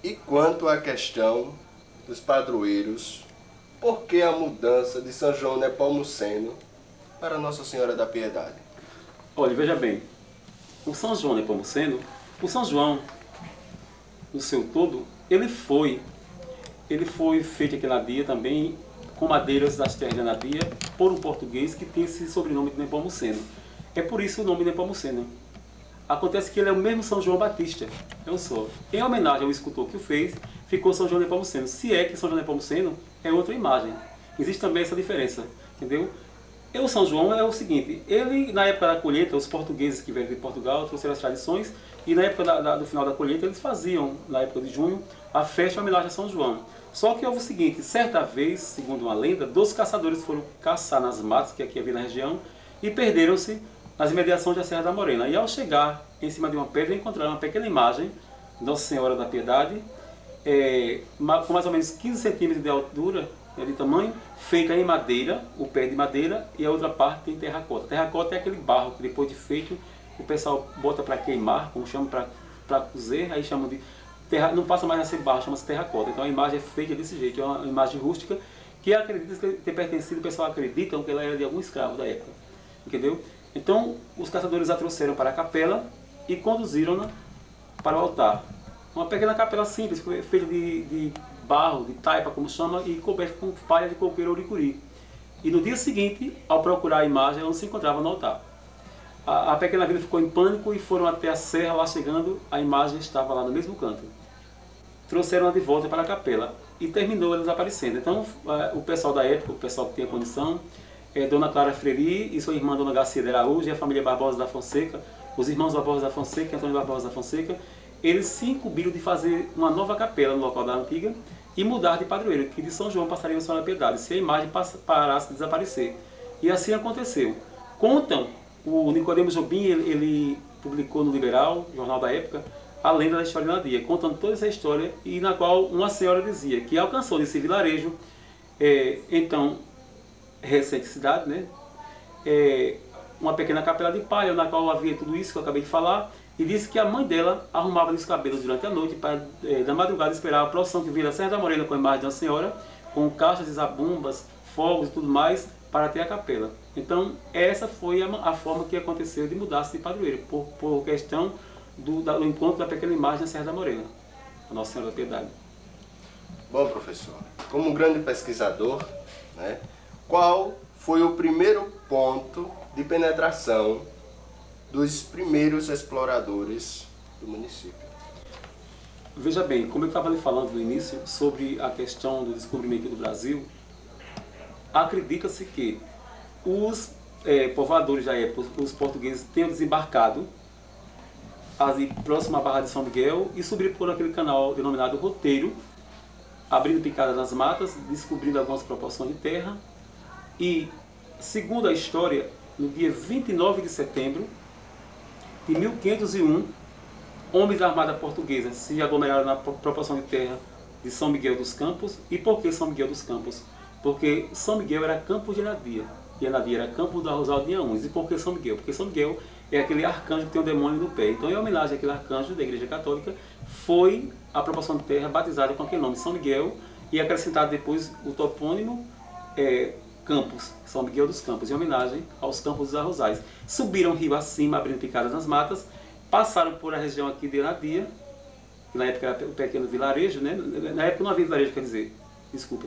E quanto à questão dos padroeiros, por que a mudança de São João Nepomuceno para Nossa Senhora da Piedade? Olha, veja bem, o São João Nepomuceno, o São João, no seu todo, ele foi feito aqui na Anadia também, com madeiras das terras de Anadia, por um português que tem esse sobrenome de Nepomuceno. É por isso o nome Nepomuceno. Acontece que ele é o mesmo São João Batista, é um só. Em homenagem ao escultor que o fez, ficou São João Nepomuceno. Se é que São João Nepomuceno é outra imagem. Existe também essa diferença, entendeu? E o São João é o seguinte, ele na época da colheita, os portugueses que vieram de Portugal trouxeram as tradições, e na época do final da colheita eles faziam, na época de junho, a festa em homenagem a São João. Só que houve o seguinte, certa vez, segundo uma lenda, 12 caçadores foram caçar nas matas que aqui havia na região e perderam-se nas imediações da Serra da Morena. E ao chegar em cima de uma pedra, encontraram uma pequena imagem de Nossa Senhora da Piedade, com mais ou menos 15 centímetros de altura, de tamanho, feita em madeira, o pé de madeira, e a outra parte em terracota. Terracota é aquele barro que depois de feito o pessoal bota para queimar, como chama, para cozer, aí chamam de terra, não passa mais a ser barro, chama-se terracota. Então a imagem é feita desse jeito, é uma imagem rústica que acredita ter pertencido, o pessoal acredita que ela era de algum escravo da época, entendeu? Então os caçadores a trouxeram para a capela e conduziram-na para o altar. Uma pequena capela simples, feita de barro, de taipa, como chama, e coberta com palha de coqueiro ouricuri. E no dia seguinte, ao procurar a imagem, ela não se encontrava no altar. A pequena vila ficou em pânico e foram até a serra. Lá chegando, a imagem estava lá no mesmo canto. Trouxeram-na de volta para a capela e terminou ela desaparecendo. Então o pessoal da época, o pessoal que tinha condição, Dona Clara Freire e sua irmã Dona Garcia de Araújo e a família Barbosa da Fonseca, os irmãos Barbosa da Fonseca e Antônio Barbosa da Fonseca, eles se incumbiram de fazer uma nova capela no local da antiga e mudar de padroeiro, que de São João passaria a Senhora da Piedade, se a imagem parasse de desaparecer. E assim aconteceu. Contam, o Nicodemo Jobim, ele publicou no Liberal, jornal da época, a lenda da história da Anadia, contando toda essa história, e na qual uma senhora dizia que alcançou nesse vilarejo, então, recente cidade, né, uma pequena capela de palha, na qual havia tudo isso que eu acabei de falar, e disse que a mãe dela arrumava os cabelos durante a noite para, na madrugada, esperar a procissão que vinha da Serra da Morena com a imagem de uma senhora, com caixas de zabumbas, fogos e tudo mais, para ter a capela. Então, essa foi a forma que aconteceu de mudar-se de padroeiro, por questão do encontro da pequena imagem da Serra da Morena, a Nossa Senhora da Piedade. Bom, professor, como um grande pesquisador, né, qual foi o primeiro ponto de penetração dos primeiros exploradores do município? Veja bem, como eu estava lhe falando no início sobre a questão do descobrimento do Brasil, acredita-se que os povoadores da época, os portugueses, tenham desembarcado ali próximo à Barra de São Miguel e subiram por aquele canal denominado Roteiro, abrindo picadas nas matas, descobrindo algumas proporções de terra e, segundo a história, no dia 29 de setembro de 1501, homens da Armada Portuguesa se aglomeraram na proporção de terra de São Miguel dos Campos. E por que São Miguel dos Campos? Porque São Miguel era campos de Anadia, e Anadia era campos do Arrozal de Inhaúns. E por que São Miguel? Porque São Miguel é aquele arcanjo que tem o demônio no pé. Então, em homenagem àquele arcanjo da Igreja Católica, foi a proporção de terra batizada com aquele nome, São Miguel, e acrescentado depois o topônimo Campos, São Miguel dos Campos, em homenagem aos Campos dos Arrozais. Subiram o rio acima, abrindo picadas nas matas, passaram por a região aqui de Anadia, que na época era um pequeno vilarejo, né? Na época não havia vilarejo, quer dizer, desculpa,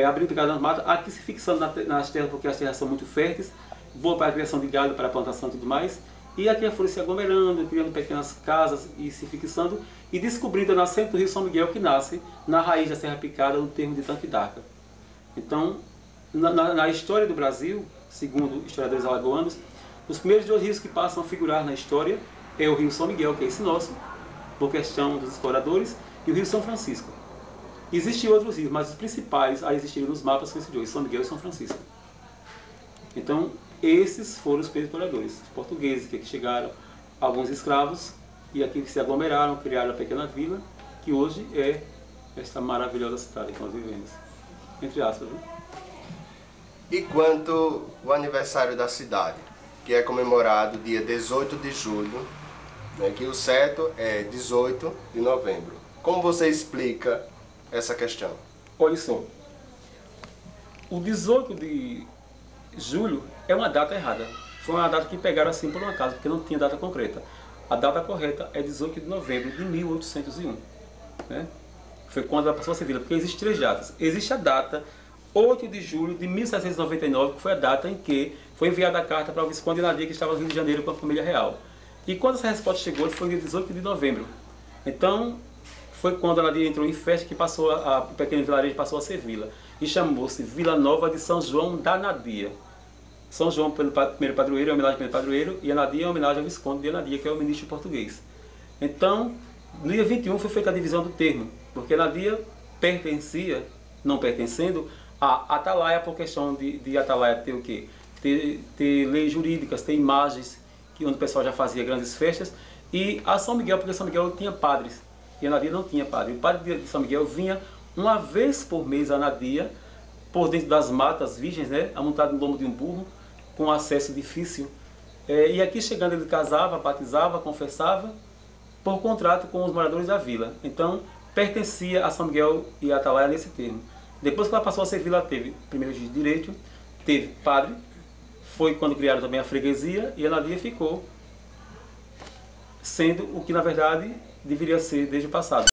abrindo picadas nas matas, aqui se fixando nas terras, porque as terras são muito férteis, boa para a criação de gado, para a plantação e tudo mais, e aqui foram se aglomerando, criando pequenas casas e se fixando, e descobrindo a nascente do rio São Miguel, que nasce na raiz da Serra Picada, no termo de Tanque d'Arca. Então, na história do Brasil, segundo historiadores alagoanos, os primeiros dois rios que passam a figurar na história é o rio São Miguel, que é esse nosso, por questão dos exploradores, e o rio São Francisco. Existem outros rios, mas os principais a existirem nos mapas são esses dois, São Miguel e São Francisco. Então, esses foram os primeiros exploradores, os portugueses que aqui chegaram, alguns escravos, e aqui se aglomeraram, criaram a pequena vila, que hoje é esta maravilhosa cidade que nós vivemos. Entre aspas, viu? E quanto ao aniversário da cidade, que é comemorado dia 18 de julho, né, que o certo é 18 de novembro. Como você explica essa questão? Olha só, o 18 de julho é uma data errada. Foi uma data que pegaram assim por um acaso, porque não tinha data concreta. A data correta é 18 de novembro de 1801. Né? Foi quando ela passou a Sevilha, porque existem 3 datas. Existe a data 8 de julho de 1799, que foi a data em que foi enviada a carta para o Visconde de Nadia, que estava no Rio de Janeiro com a família real. E quando essa resposta chegou, foi dia 18 de novembro. Então, foi quando a Nadia entrou em festa que passou o pequeno vilarejo passou a ser vila. E chamou-se Vila Nova de São João da Nadia. São João, pelo primeiro padroeiro, é homenagem ao primeiro padroeiro, e a Nadia é homenagem ao Visconde de Nadia, que é o ministro português. Então, no dia 21 foi feita a divisão do termo, porque Nadia pertencia, não pertencendo, a Atalaia, por questão de Atalaia ter o quê? Ter leis jurídicas, ter imagens, onde o pessoal já fazia grandes festas, e a São Miguel, porque São Miguel tinha padres, e a Nadia não tinha padre. O padre de São Miguel vinha uma vez por mês a Nadia, por dentro das matas virgens, né, amontado no lombo de um burro, com acesso difícil. E aqui chegando ele casava, batizava, confessava, por contrato com os moradores da vila. Então, pertencia a São Miguel e a Atalaia nesse termo. Depois que ela passou a ser vila, teve primeiro de direito, teve padre, foi quando criaram também a freguesia, e a Nadia ficou sendo o que na verdade deveria ser desde o passado.